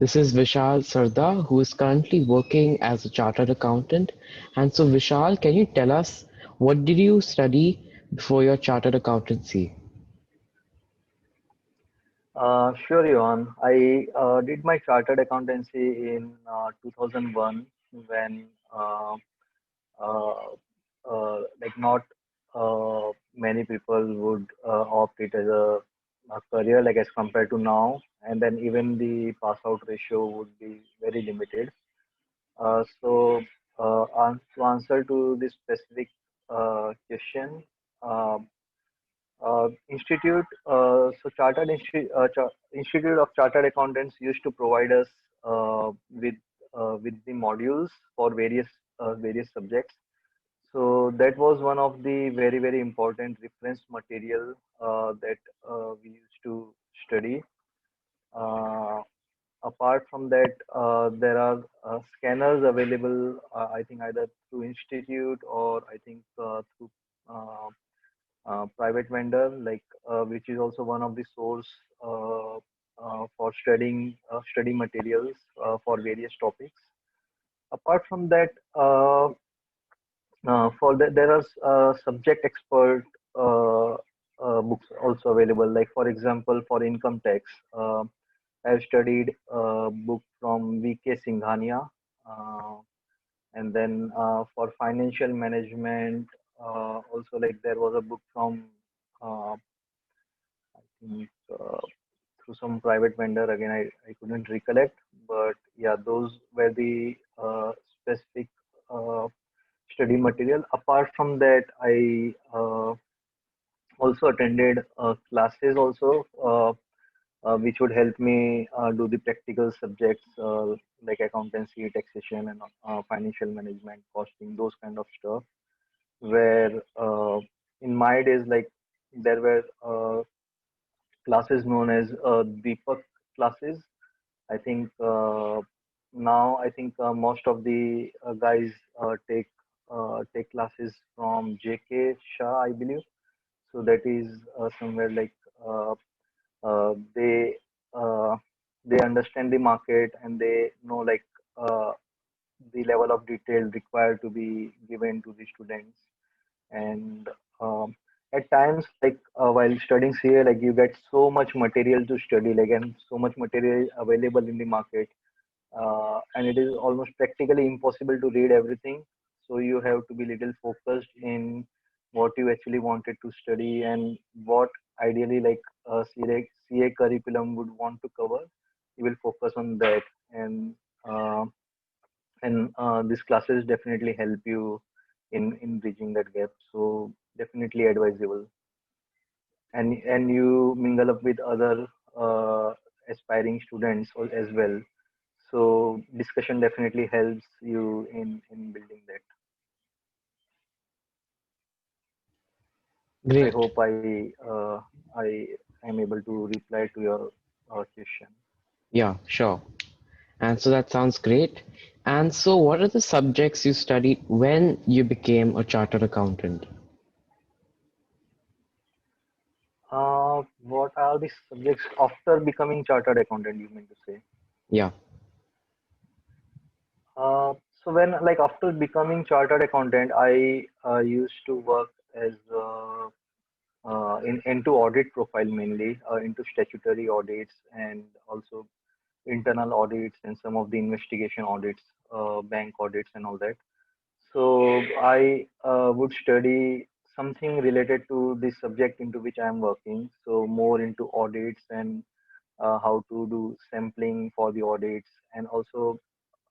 This is Vishal Sardar, who is currently working as a chartered accountant. And so, Vishal, can you tell us what did you study before your chartered accountancy? Sure, Johan. I did my chartered accountancy in 2001 when uh, like not many people would opt it as a career like as compared to now, and then even the pass out ratio would be very limited. To answer to this specific question, uh, Institute, so Institute of Chartered Accountants used to provide us with the modules for various subjects. So that was one of the very important reference material that we used to study. Uh, Apart from that, there are scanners available. I think either through institute or I think through uh, private vendor, like which is also one of the source for study materials for various topics. Apart from that, for that there are subject expert books also available. Like for example, for income tax, I've studied a book from V.K. Singhania, uh, and then for financial management, also like there was a book from uh, I think through some private vendor. Again, I couldn't recollect, but yeah, those were the specific uh, study material. Apart from that, I also attended classes also, which would help me do the practical subjects like accountancy, taxation, and financial management, costing, those kind of stuff. Where in my days, like there were classes known as Deepak classes. I think now I think most of the guys take classes from JK Shah, I believe. So that is somewhere like uh, they uh, they understand the market and they know like uh, the level of detail required to be given to the students. And at times, like while studying CA, like you get so much material to study, like and so much material available in the market, and it is almost practically impossible to read everything. So you have to be little focused in what you actually wanted to study and what ideally like CA curriculum would want to cover. You will focus on that, and uh, these classes definitely help you in bridging that gap. So definitely advisable, and you mingle up with other aspiring students as well. So discussion definitely helps you in building that. I Great. hope I am able to reply to your question. Yeah, sure. And so that sounds great. And so, what are the subjects you studied when you became a chartered accountant? What are the subjects after becoming chartered accountant? You mean to say? Yeah. So when like after becoming chartered accountant, I used to work as into audit profile mainly into statutory audits and also internal audits and some of the investigation audits, bank audits and all that. So I would study something related to the subject into which I am working. So more into audits and how to do sampling for the audits, and also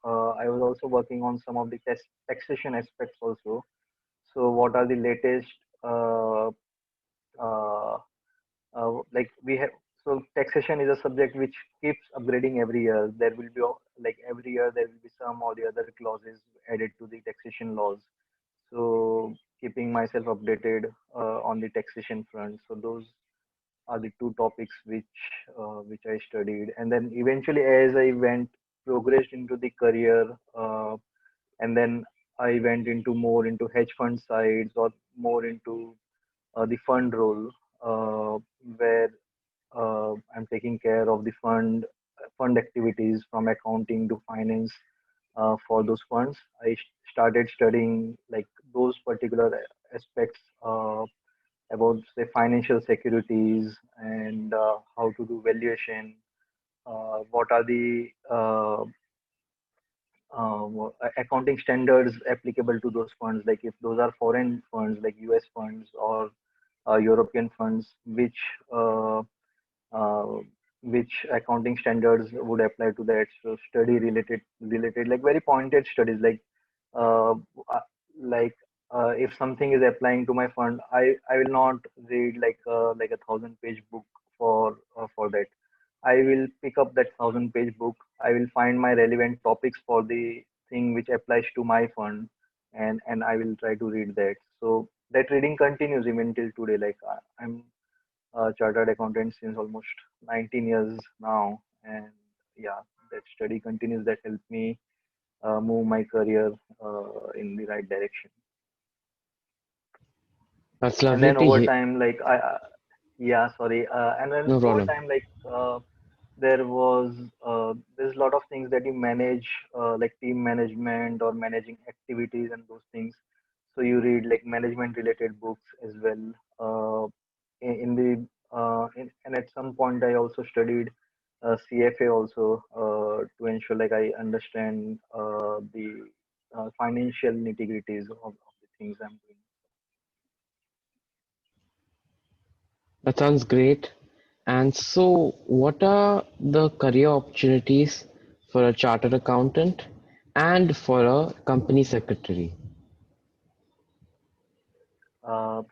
I was also working on some of the taxation aspects also. So what are the latest uh, like we have, so taxation is a subject which keeps upgrading every year. There will be like every year there will be some or the other clauses added to the taxation laws. So keeping myself updated on the taxation front. So those are the two topics which I studied, and then eventually as I went progressed into the career, and then I went into more into hedge fund sides or more into the fund role, where I'm taking care of the fund fund activities from accounting to finance for those funds. I started studying like those particular aspects about say financial securities and how to do valuation. What are the accounting standards applicable to those funds? Like if those are foreign funds, like US funds or European funds, uh, uh, which accounting standards would apply to that? So study related like very pointed studies uh, uh, like if something is applying to my fund, I will not read like a 1,000 page book for that. I will pick up that 1,000 page book. I will find my relevant topics for the thing which applies to my fund, and I will try to read that. So that reading continues even till today. I'm a chartered accountant since almost 19 years now, and yeah, that study continues. That helped me move my career in the right direction. That's And lovely then to over hear. time, yeah, sorry. And then No over problem. time, there's a lot of things that you manage, like team management or managing activities and those things. So you read like management related books as well. In the and at some point, I also studied CFA also to ensure like I understand the financial nitty-gritties of the things I'm doing. That sounds great. And so, what are the career opportunities for a chartered accountant and for a company secretary?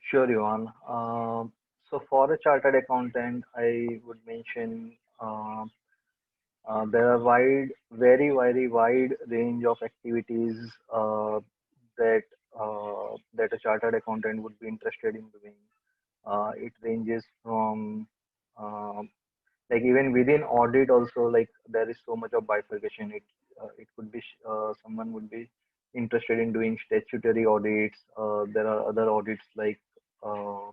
Sure, Yuan. So for a chartered accountant, I would mention there are very wide range of activities that that a chartered accountant would be interested in doing. It ranges from um like even within audit also, like there is so much of bifurcation. It could be someone would be interested in doing statutory audits. There are other audits like uh,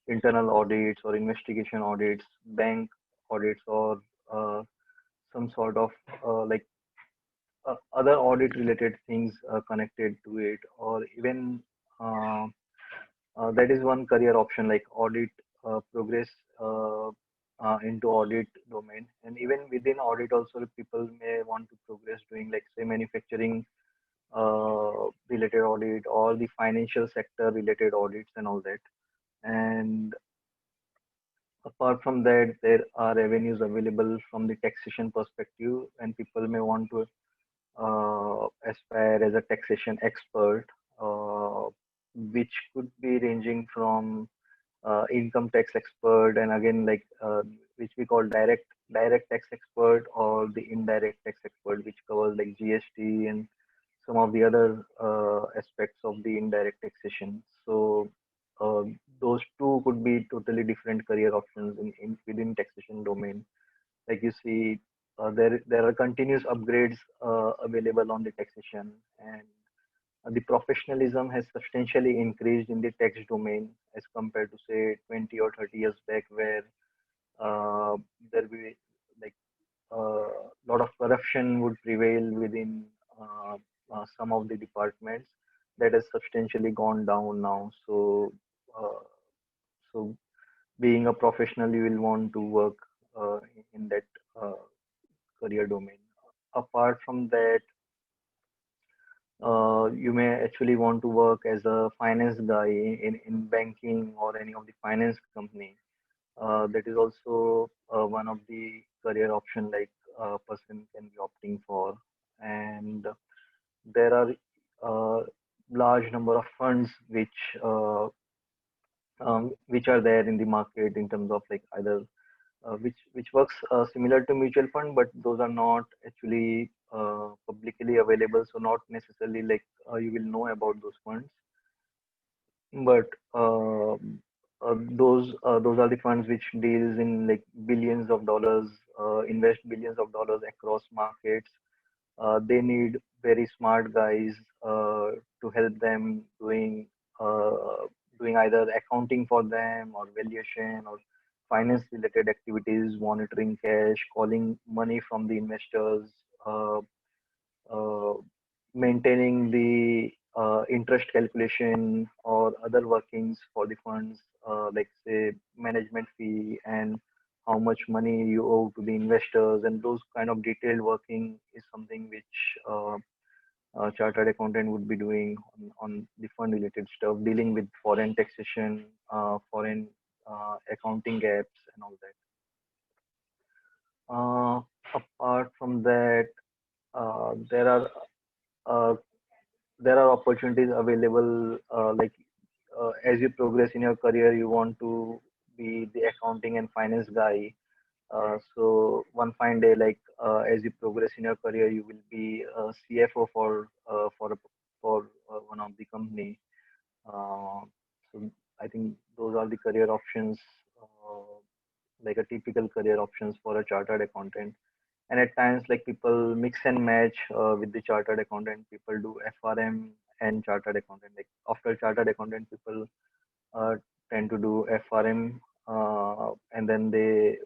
internal audits or investigation audits, bank audits, or uh, some sort of like other audit related things connected to it, or even uh, that is one career option, like audit progress into audit domain. And even within audit also, people may want to progress doing like say manufacturing related audit or the financial sector related audits and all that. And apart from that, there are revenues available from the taxation perspective, and people may want to aspire as a taxation expert, uh, which could be ranging from income tax expert, and again which we call direct tax expert, or the indirect tax expert, which covers like GST and some of the other aspects of the indirect taxation. So uh, those two could be totally different career options in within taxation domain. Like you see, there are continuous upgrades available on the taxation, and the professionalism has substantially increased in the tax domain as compared to say 20 or 30 years back, where uh, there be like a lot of corruption would prevail within some of the departments. That has substantially gone down now. Uh, so being a professional, you will want to work in that uh, career domain. Apart from that, you may actually want to work as a finance guy in banking or any of the finance company. That is also one of the career option like a person can be opting for. And there are large number of funds which are there in the market in terms of like either which works similar to mutual fund, but those are not actually publicly available. So not necessarily like you will know about those funds, but those are the funds which deals in like billions of dollars, invest billions of dollars across markets. They need very smart guys to help them uh, doing either accounting for them or valuation or finance related activities, monitoring cash, calling money from the investors, uh, uh, maintaining the interest calculation or other workings for the funds, like say management fee and how much money you owe to the investors, and those kind of detailed working is something which a chartered accountant would be doing on the fund related stuff, dealing with foreign taxation, foreign accounting gaps, and all that. Apart from that, uh, there are uh, there are opportunities available. As you progress in your career, you want to be the accounting and finance guy. So one fine day, as you progress in your career, you will be a CFO for one of the company. Uh, so I think those are the career options, uh, like a typical career options for a chartered accountant. And at times, like people mix and match with the chartered accountant. People do FRM and chartered accountant. Like after chartered accountant, people uh, tend to do FRM, and then they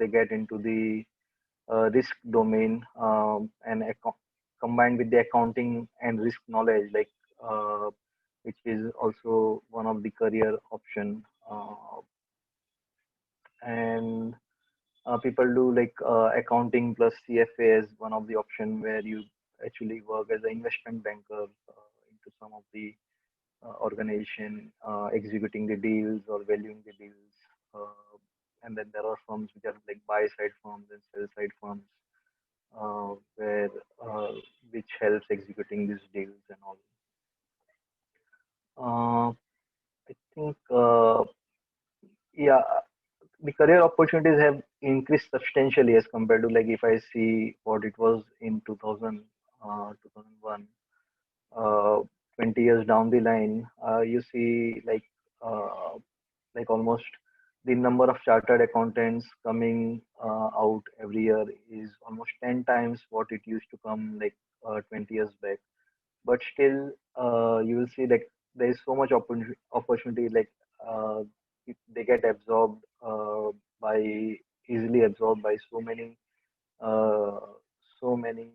get into the risk domain, combined with the accounting and risk knowledge, uh, which is also one of the career option. And People do like accounting plus CFA as one of the option where you actually work as an investment banker into some of the organization, executing the deals or valuing the deals. And then there are firms which are like buy side firms and sell side firms, where which helps executing these deals and all. I think yeah, the career opportunities have increased substantially as compared to like if I see what it was in 2000, 2001, uh, 20 years down the line, you see like almost the number of chartered accountants coming out every year is almost 10 times what it used to come like 20 years back. But still, you will see like there is so much opportunity, like uh, they get absorbed by easily absorbed by uh, so many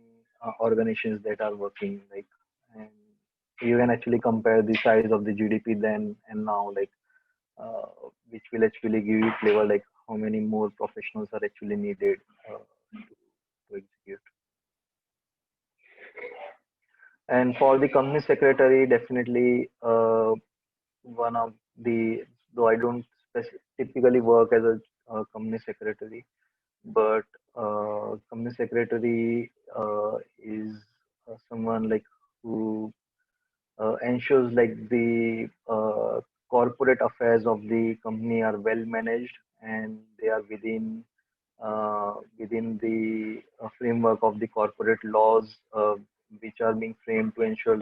organizations that are working, like, and you can actually compare the size of the GDP then and now, like, uh, which will actually give you flavor like how many more professionals are actually needed to execute. And for the company secretary, definitely one of the, though I don't typically work as a company secretary, but company secretary is someone like who ensures like the corporate affairs of the company are well managed and they are within the framework of the corporate laws, which are being framed to ensure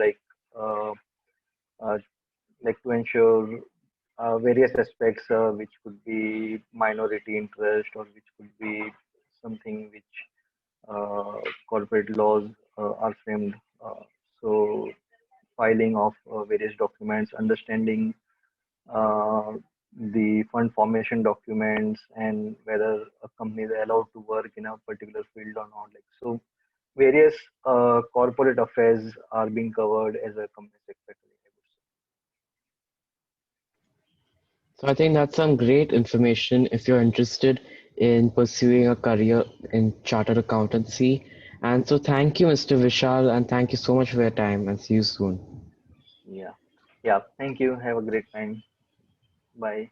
uh, uh, to ensure various aspects, which could be minority interest or which could be something which corporate laws are framed. Uh, so filing of various documents, understanding uh, the fund formation documents, and whether a company is allowed to work in a particular field or not. Like so, various corporate affairs are being covered as a company secretary, I would So I think that's some great information if you're interested in pursuing a career in chartered accountancy. And so thank you, Mr. Vishal, and thank you so much for your time, and see you soon. say. Yeah. Yeah. Thank you. Have a great time. Bye.